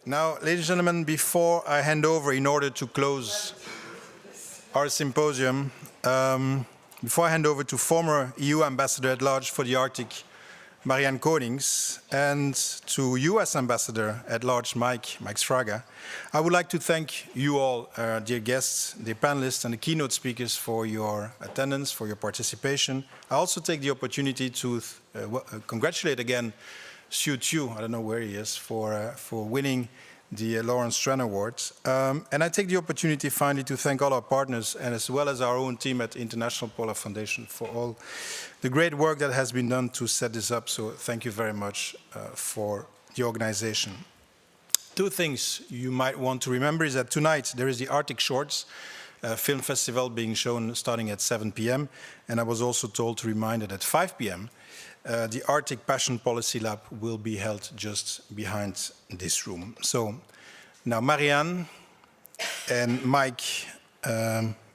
Now, ladies and gentlemen, before I hand over in order to close our symposium, before I hand over to former EU Ambassador at Large for the Arctic, Marianne Coninsx, and to US Ambassador at Large, Mike Sfraga, I would like to thank you all, dear guests, the panelists and the keynote speakers for your attendance, for your participation. I also take the opportunity to congratulate again Sue Chu, I don't know where he is, for winning the Lawrence Stran Award. And I take the opportunity finally to thank all our partners and as well as our own team at the International Polar Foundation for all the great work that has been done to set this up. So thank you very much for the organization. Two things you might want to remember is that tonight there is the Arctic Shorts film festival being shown starting at 7 p.m. And I was also told to remind that at 5 p.m. The Arctic Passion Policy Lab will be held just behind this room. So now Marianne and Mike,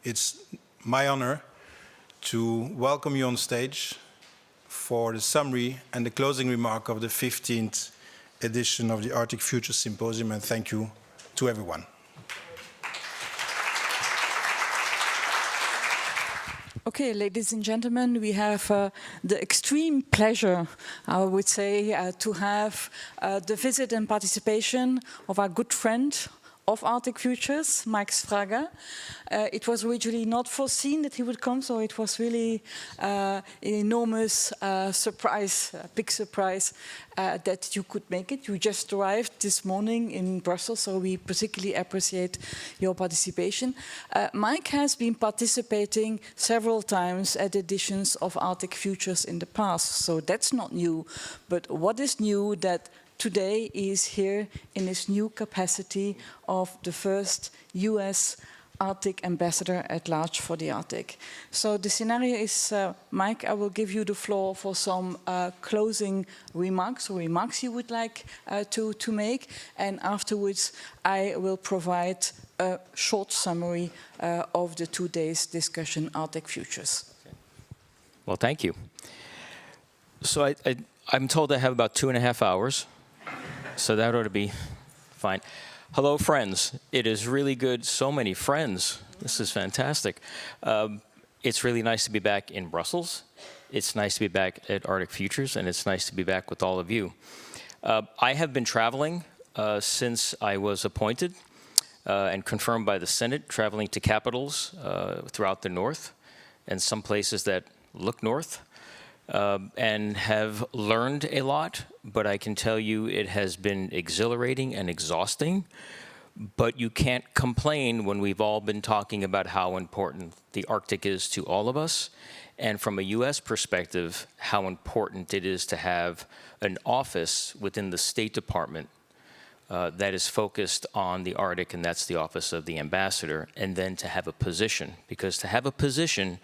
it's my honor to welcome you on stage for the summary and the closing remark of the 15th edition of the Arctic Futures Symposium, and thank you to everyone. Okay, ladies and gentlemen, we have the extreme pleasure, I would say, to have the visit and participation of our good friend of Arctic Futures, Mike Sfraga. It was originally not foreseen that he would come, so it was really an enormous surprise, a big surprise that you could make it. You just arrived this morning in Brussels, so we particularly appreciate your participation. Mike has been participating several times at editions of Arctic Futures in the past, so that's not new. But what is new that today is here in his new capacity of the first US Arctic Ambassador at Large for the Arctic. So the scenario is, Mike, I will give you the floor for some closing remarks, or remarks you would like to make, and afterwards I will provide a short summary of the 2 days discussion Arctic Futures. Okay. Well, thank you. So I'm told I have about 2.5 hours. So that ought to be fine. Hello, friends. It is really good. So many friends. This is fantastic. It's really nice to be back in Brussels. It's nice to be back at Arctic Futures, and it's nice to be back with all of you. I have been traveling since I was appointed and confirmed by the Senate, traveling to capitals throughout the north and some places that look north. And have learned a lot, but I can tell you it has been exhilarating and exhausting. But you can't complain when we've all been talking about how important the Arctic is to all of us, and from a US perspective, how important it is to have an office within the State Department that is focused on the Arctic, and that's the office of the ambassador, and then to have a position, because to have a position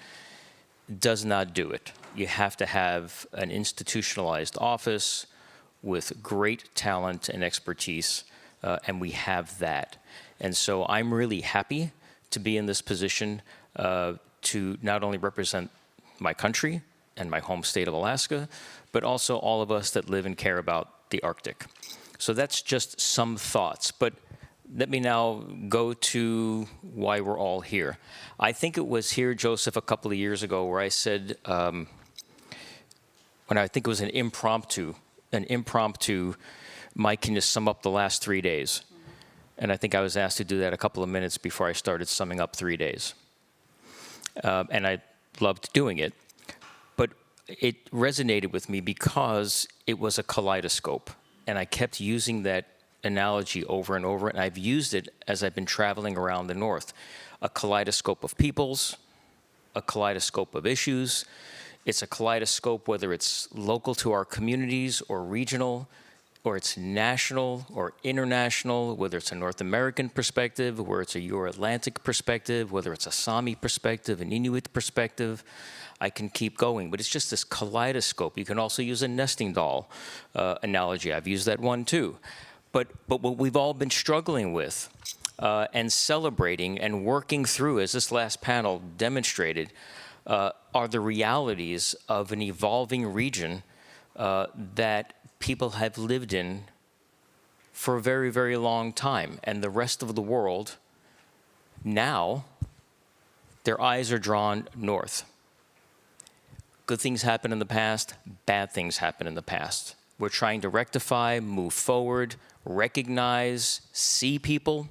does not do it. You have to have an institutionalized office with great talent and expertise, and we have that. And so I'm really happy to be in this position to not only represent my country and my home state of Alaska, but also all of us that live and care about the Arctic. So that's just some thoughts. But let me now go to why we're all here. I think it was here, Joseph, a couple of years ago where I said, when I think it was an impromptu, Mike, can you sum up the last 3 days? And I think I was asked to do that a couple of minutes before I started summing up 3 days. And I loved doing it. But it resonated with me because it was a kaleidoscope. And I kept using that analogy over and over, and I've used it as I've been traveling around the north. A kaleidoscope of peoples, a kaleidoscope of issues. It's a kaleidoscope whether it's local to our communities or regional, or it's national or international, whether it's a North American perspective, whether it's a Euro-Atlantic perspective, whether it's a Sami perspective, an Inuit perspective. I can keep going, but it's just this kaleidoscope. You can also use a nesting doll analogy. I've used that one too. But what we've all been struggling with and celebrating and working through, as this last panel demonstrated, are the realities of an evolving region that people have lived in for a very, very long time. And the rest of the world, now, their eyes are drawn north. Good things happen in the past, bad things happen in the past. We're trying to rectify, move forward, recognize, see people,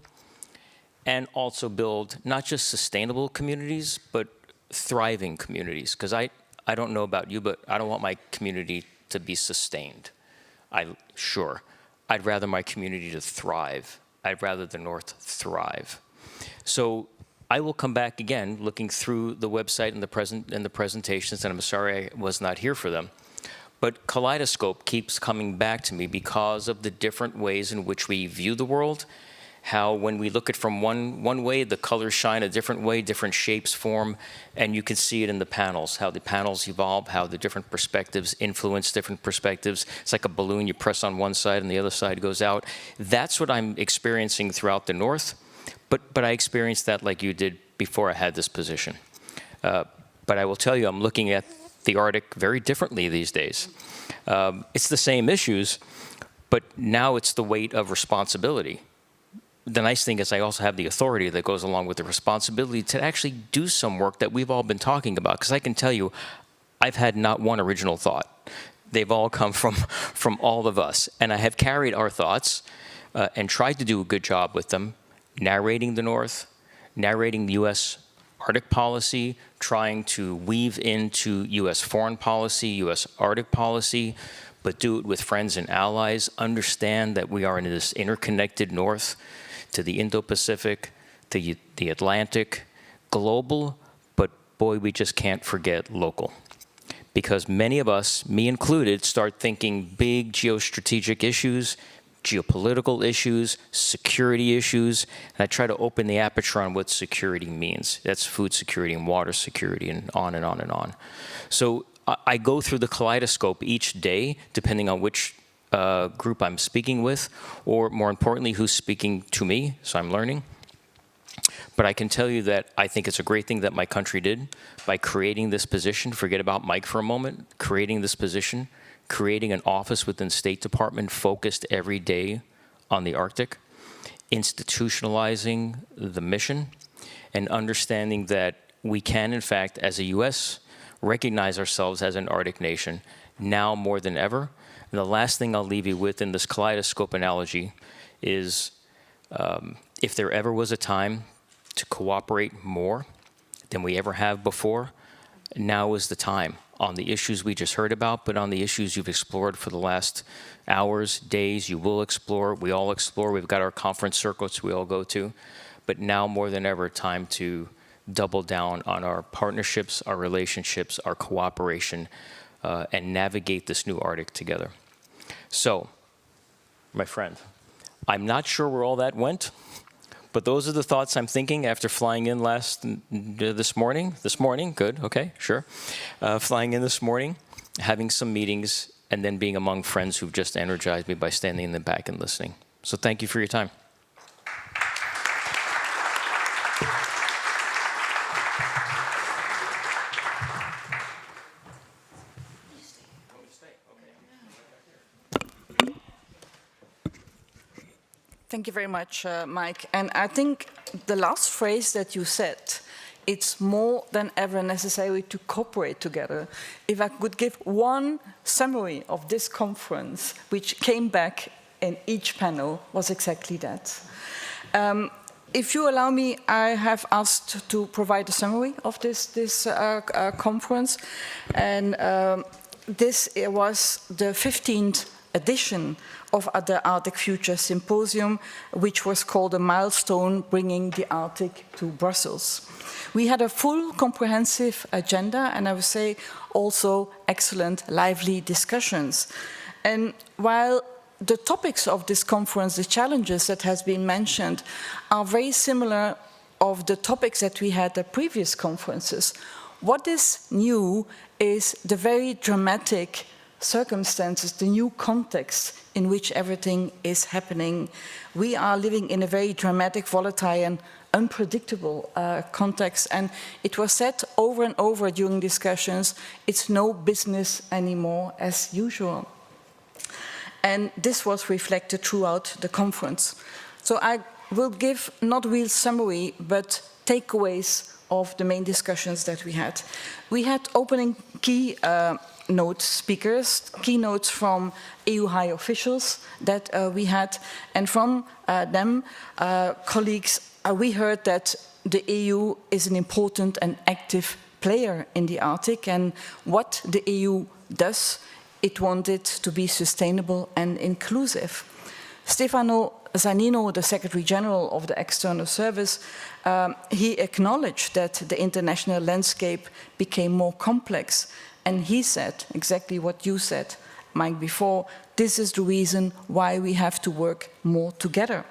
and also build not just sustainable communities, but thriving communities. Because I don't know about you, but I don't want my community to be sustained. Sure, I'd rather my community to thrive. I'd rather the North thrive. So I will come back again, looking through the website and the presentations, and I'm sorry I was not here for them. But Kaleidoscope keeps coming back to me because of the different ways in which we view the world, how when we look at it from one way, the colors shine a different way, different shapes form, and you can see it in the panels, how the panels evolve, how the different perspectives influence different perspectives. It's like a balloon, you press on one side and the other side goes out. That's what I'm experiencing throughout the North, but I experienced that like you did before I had this position. But I will tell you, I'm looking at the Arctic very differently these days. It's the same issues, but now it's the weight of responsibility. The nice thing is I also have the authority that goes along with the responsibility to actually do some work that we've all been talking about. Because I can tell you, I've had not one original thought. They've all come from all of us. And I have carried our thoughts and tried to do a good job with them, narrating the North, narrating the U.S. Arctic policy, trying to weave into U.S. foreign policy, U.S. Arctic policy, but do it with friends and allies, understand that we are in this interconnected North, to the Indo-Pacific, to the Atlantic, global, but boy, we just can't forget local. Because many of us, me included, start thinking big geostrategic issues, geopolitical issues, security issues, and I try to open the aperture on what security means. That's food security and water security and on and on and on. So I go through the kaleidoscope each day, depending on which group I'm speaking with, or more importantly, who's speaking to me, so I'm learning. But I can tell you that I think it's a great thing that my country did by creating this position. Forget about Mike for a moment. Creating this position, creating an office within State Department focused every day on the Arctic, institutionalizing the mission, and understanding that we can, in fact, as a U.S., recognize ourselves as an Arctic nation now more than ever. And the last thing I'll leave you with in this kaleidoscope analogy is if there ever was a time to cooperate more than we ever have before, now is the time on the issues we just heard about, but on the issues you've explored for the last hours, days, you will explore, we all explore. We've got our conference circuits we all go to, but now more than ever, time to double down on our partnerships, our relationships, our cooperation, and navigate this new Arctic together. So, my friend, I'm not sure where all that went, but those are the thoughts I'm thinking after flying in this morning. This morning, good, okay, sure. Flying in this morning, having some meetings, and then being among friends who've just energized me by standing in the back and listening. So thank you for your time. Thank you very much, Mike. And I think the last phrase that you said, it's more than ever necessary to cooperate together. If I could give one summary of this conference, which came back in each panel, was exactly that. If you allow me, I have asked to provide a summary of this conference. And this was the 15th edition of the Arctic Future Symposium, which was called a milestone bringing the Arctic to Brussels. We had a full comprehensive agenda, and I would say also excellent lively discussions. And while the topics of this conference, the challenges that has been mentioned, are very similar of the topics that we had at previous conferences, what is new is the very dramatic circumstances, the new context in which everything is happening. We are living in a very dramatic, volatile, and unpredictable context. And it was said over and over during discussions, it's no business anymore as usual. and this was reflected throughout the conference. So I will give not real summary, but takeaways of the main discussions that we had. We had opening keynote speakers, keynotes from EU high officials that we had, and from them, colleagues, we heard that the EU is an important and active player in the Arctic, and what the EU does, it wanted to be sustainable and inclusive. Stefano Zanino, the Secretary General of the External Service, he acknowledged that the international landscape became more complex, and he said exactly what you said, Mike, before, this is the reason why we have to work more together.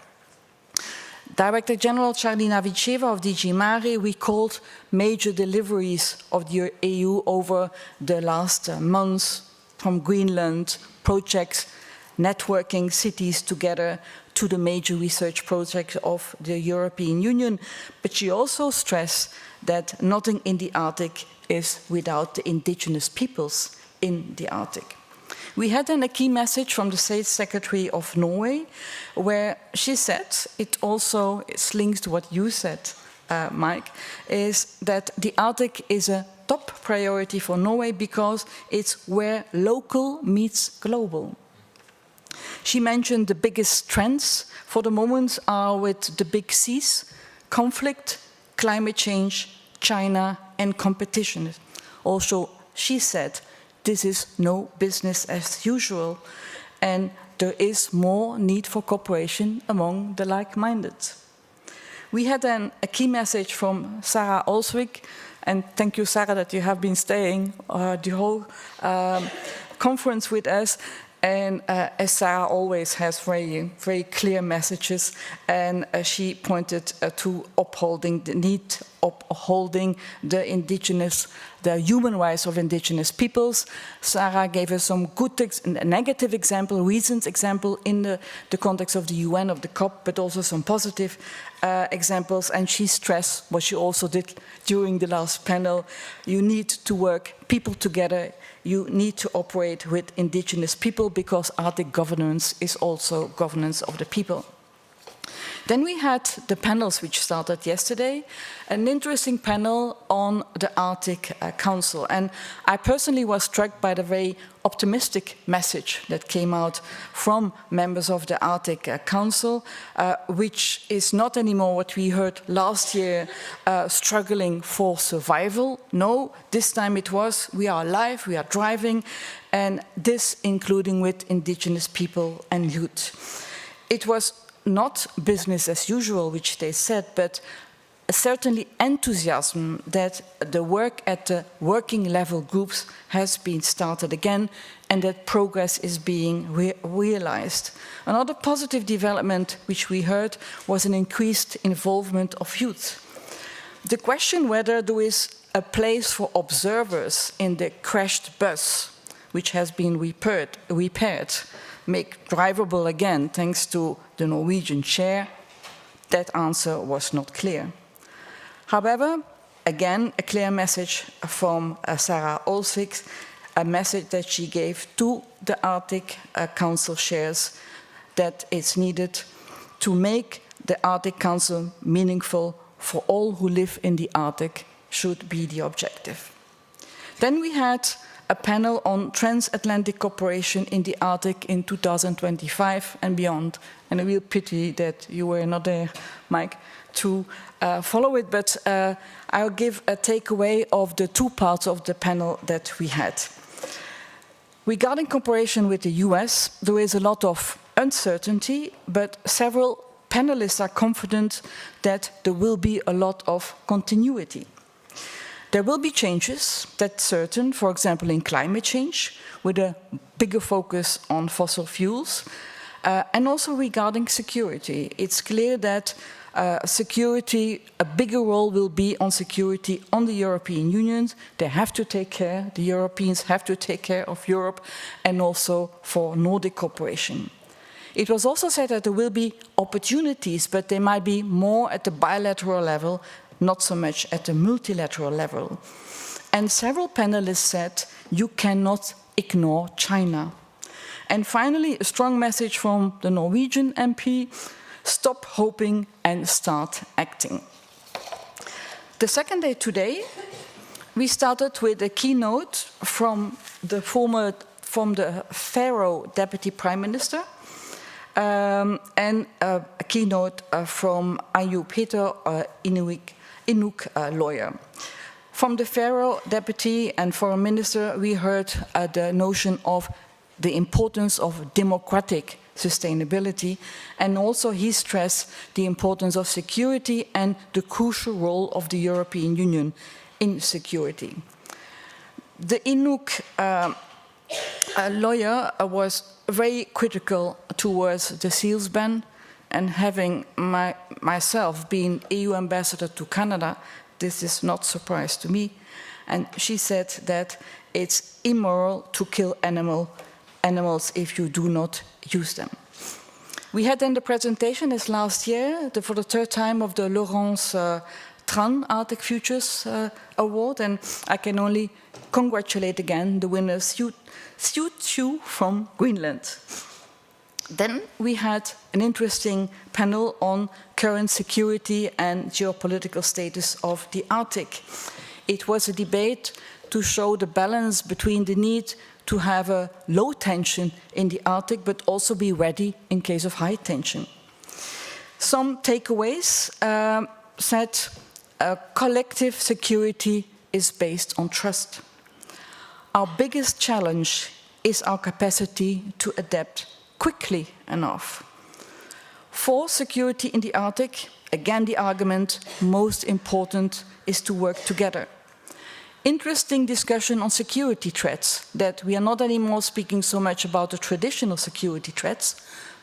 Director General Charlina Viceva of DG Mare recalled major deliveries of the EU over the last months, from Greenland projects, networking cities together, to the major research projects of the European Union. But she also stressed that nothing in the Arctic is without the indigenous peoples in the Arctic. We had then a key message from the State Secretary of Norway, where she said, it also links to what you said, Mike, is that the Arctic is a top priority for Norway because it's where local meets global. She mentioned the biggest trends for the moment are with the big Cs, conflict, climate change, China, and competition. Also, she said, this is no business as usual, and there is more need for cooperation among the like-minded. We had then a key message from Sarah Olsvik, and thank you, Sarah, that you have been staying the whole conference with us. And as Sarah always has very, very clear messages, and she pointed to upholding the need of upholding the human rights of indigenous peoples. Sarah gave us some good, negative example, recent example in the context of the UN, of the COP, but also some positive examples. And she stressed what she also did during the last panel: you need to work people together. You need to operate with indigenous people because Arctic governance is also governance of the people. Then we had the panels which started yesterday, an interesting panel on the Arctic Council. And I personally was struck by the very optimistic message that came out from members of the Arctic Council, which is not anymore what we heard last year, struggling for survival. No, this time it was, we are alive, we are thriving, and this including with indigenous people and youth. It was not business as usual, which they said, but certainly enthusiasm that the work at the working level groups has been started again and that progress is being realized. Another positive development which we heard was an increased involvement of youth. The question whether there is a place for observers in the crashed bus, which has been repaired, make drivable again thanks to the Norwegian chair, that answer was not clear. However, again, a clear message from Sarah Olsvik, a message that she gave to the Arctic Council chairs that it's needed to make the Arctic Council meaningful for all who live in the Arctic should be the objective. Then we had a panel on transatlantic cooperation in the Arctic in 2025 and beyond. And a real pity that you were not there, Mike, to follow it, but I'll give a takeaway of the two parts of the panel that we had. Regarding cooperation with the US, there is a lot of uncertainty, but several panelists are confident that there will be a lot of continuity. There will be changes, that's certain, for example, in climate change, with a bigger focus on fossil fuels, and also regarding security. It's clear that security, a bigger role will be on security on the European Union. They have to take care, the Europeans have to take care of Europe, and also for Nordic cooperation. It was also said that there will be opportunities, but they might be more at the bilateral level, not so much at the multilateral level. And several panelists said, you cannot ignore China. And finally, a strong message from the Norwegian MP, stop hoping and start acting. The second day today, we started with a keynote from the Faroe Deputy Prime Minister, and a keynote from Ayu Peter, Inuk lawyer. From the Faroe Deputy and Foreign Minister, we heard the notion of the importance of democratic sustainability, and also he stressed the importance of security and the crucial role of the European Union in security. The Inuk lawyer was very critical towards the seals ban, and having myself been EU ambassador to Canada, this is not a surprise to me. And she said that it's immoral to kill animals if you do not use them. We had then the presentation as last year, for the third time, of the Laurence Tran Arctic Futures Award, and I can only congratulate again the winner, Siu Chu from Greenland. Then we had an interesting panel on current security and geopolitical status of the Arctic. It was a debate to show the balance between the need to have a low tension in the Arctic, but also be ready in case of high tension. Some takeaways said collective security is based on trust. Our biggest challenge is our capacity to adapt quickly enough. For security in the Arctic, again the argument, most important is to work together. Interesting discussion on security threats, that we are not anymore speaking so much about the traditional security threats,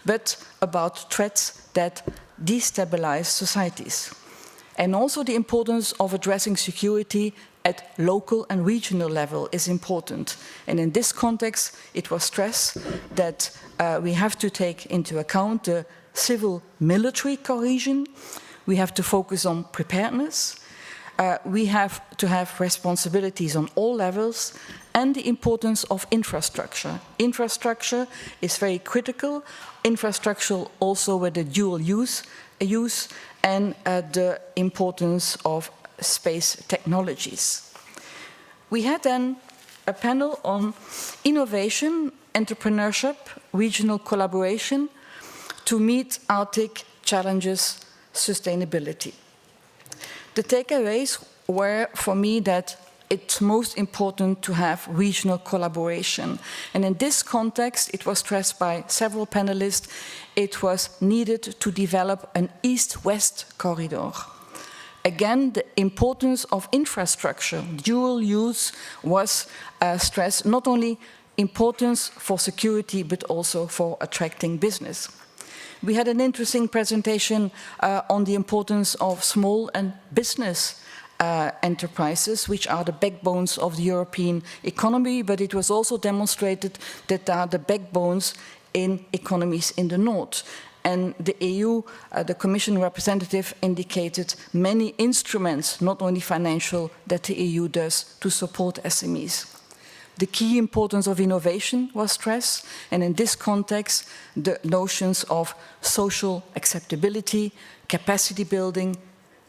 but about threats that destabilize societies. And also the importance of addressing security at local and regional level is important. And in this context, it was stressed that we have to take into account the civil-military cohesion. We have to focus on preparedness. We have to have responsibilities on all levels, and the importance of infrastructure. Infrastructure is very critical. Infrastructure also with the dual use and the importance of space technologies. We had then a panel on innovation, entrepreneurship, regional collaboration to meet Arctic challenges, sustainability. The takeaways were for me that it's most important to have regional collaboration. And in this context, it was stressed by several panelists, it was needed to develop an east-west corridor. Again, the importance of infrastructure, dual use, was stressed, not only importance for security, but also for attracting business. We had an interesting presentation on the importance of small and business enterprises, which are the backbones of the European economy, but it was also demonstrated that they are the backbones in economies in the north. And the EU, the Commission representative, indicated many instruments, not only financial, that the EU does to support SMEs. The key importance of innovation was stressed, and in this context, the notions of social acceptability, capacity building,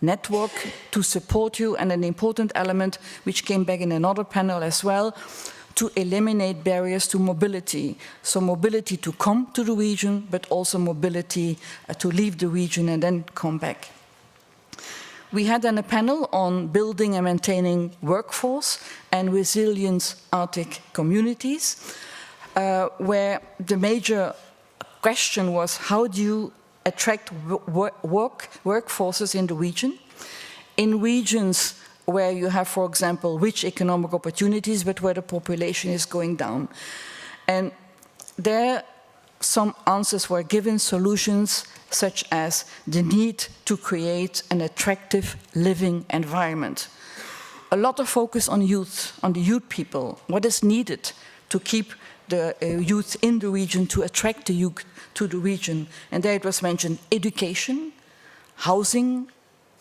network to support you, and an important element which came back in another panel as well, to eliminate barriers to mobility. So mobility to come to the region, but also mobility to leave the region and then come back. We had then a panel on building and maintaining workforce and resilient Arctic communities, where the major question was, how do you attract workforces in the region? In regions where you have, for example, rich economic opportunities, but where the population is going down. And there some answers were given, solutions such as the need to create an attractive living environment. A lot of focus on youth, on the youth people, what is needed to keep the youth in the region, to attract the youth to the region. And there it was mentioned education, housing,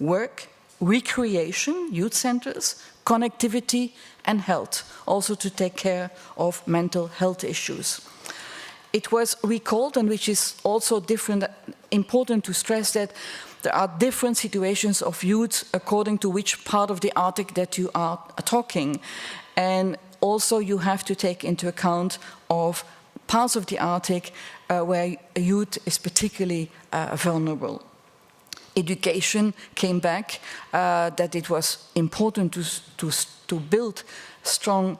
work, recreation, youth centers, connectivity, and health, also to take care of mental health issues. it was recalled, and which is also important to stress, that there are different situations of youth according to which part of the Arctic that you are talking. And also you have to take into account of parts of the Arctic where youth is particularly vulnerable. Education came back, that it was important to build strong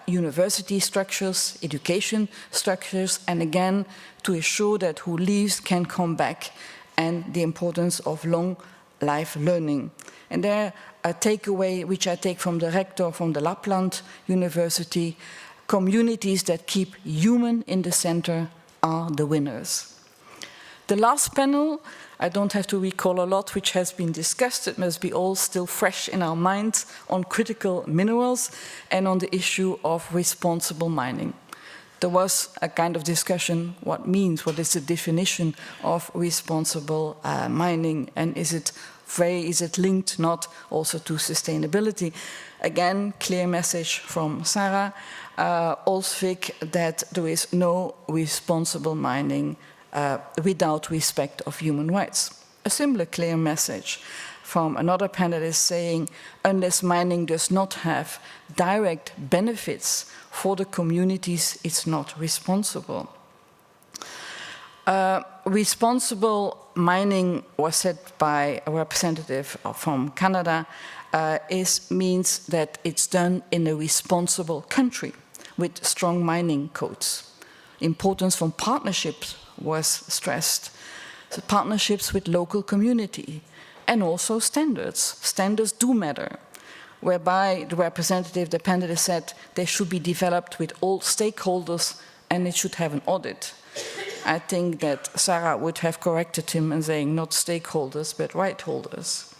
university structures, education structures, and again, to ensure that who leaves can come back, and the importance of long life learning. And there, a takeaway which I take from the rector from the Lapland University, communities that keep human in the center are the winners. The last panel, I don't have to recall a lot which has been discussed. It must be all still fresh in our minds on critical minerals and on the issue of responsible mining. There was a kind of discussion what is the definition of responsible mining, and is it linked not also to sustainability? Again, clear message from Sarah Olsvik that there is no responsible mining without respect of human rights. A similar clear message from another panelist saying, unless mining does not have direct benefits for the communities, it's not responsible. Responsible mining, was said by a representative from Canada, means that it's done in a responsible country with strong mining codes. Importance from partnerships was stressed. So partnerships with local community, and also standards. Standards do matter, whereby the representative, the panelist said they should be developed with all stakeholders and it should have an audit. I think that Sarah would have corrected him and saying not stakeholders, but right holders.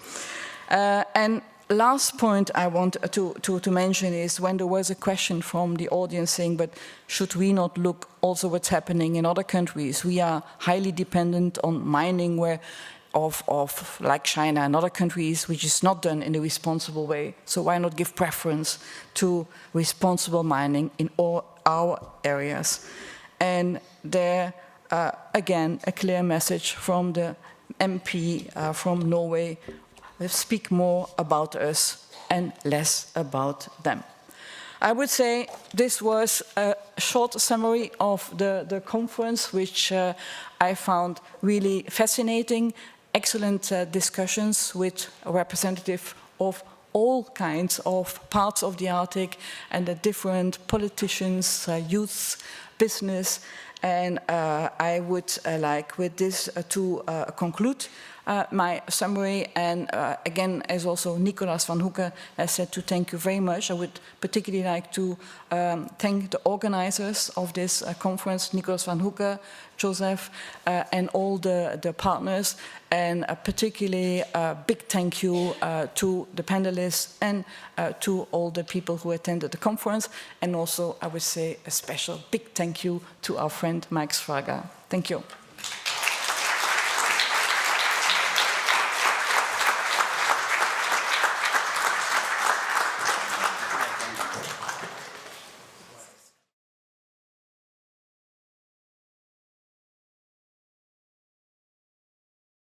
And last point I want to mention is when there was a question from the audience saying, but should we not look also what's happening in other countries? We are highly dependent on mining like China and other countries, which is not done in a responsible way. So why not give preference to responsible mining in all our areas? And there, again, a clear message from the MP from Norway: speak more about us and less about them. I would say this was a short summary of the conference, which I found really fascinating. Excellent discussions with a representative of all kinds of parts of the Arctic and the different politicians, youth, business. And I would like with this to conclude my summary, and again, as also Nicolas van Hoeken has said, to thank you very much. I would particularly like to thank the organizers of this conference, Nicolas van Hoeken, Joseph, and all the partners, and particularly a big thank you to the panelists and to all the people who attended the conference, and also, I would say, a special big thank you to our friend Mike Sfraga. Thank you.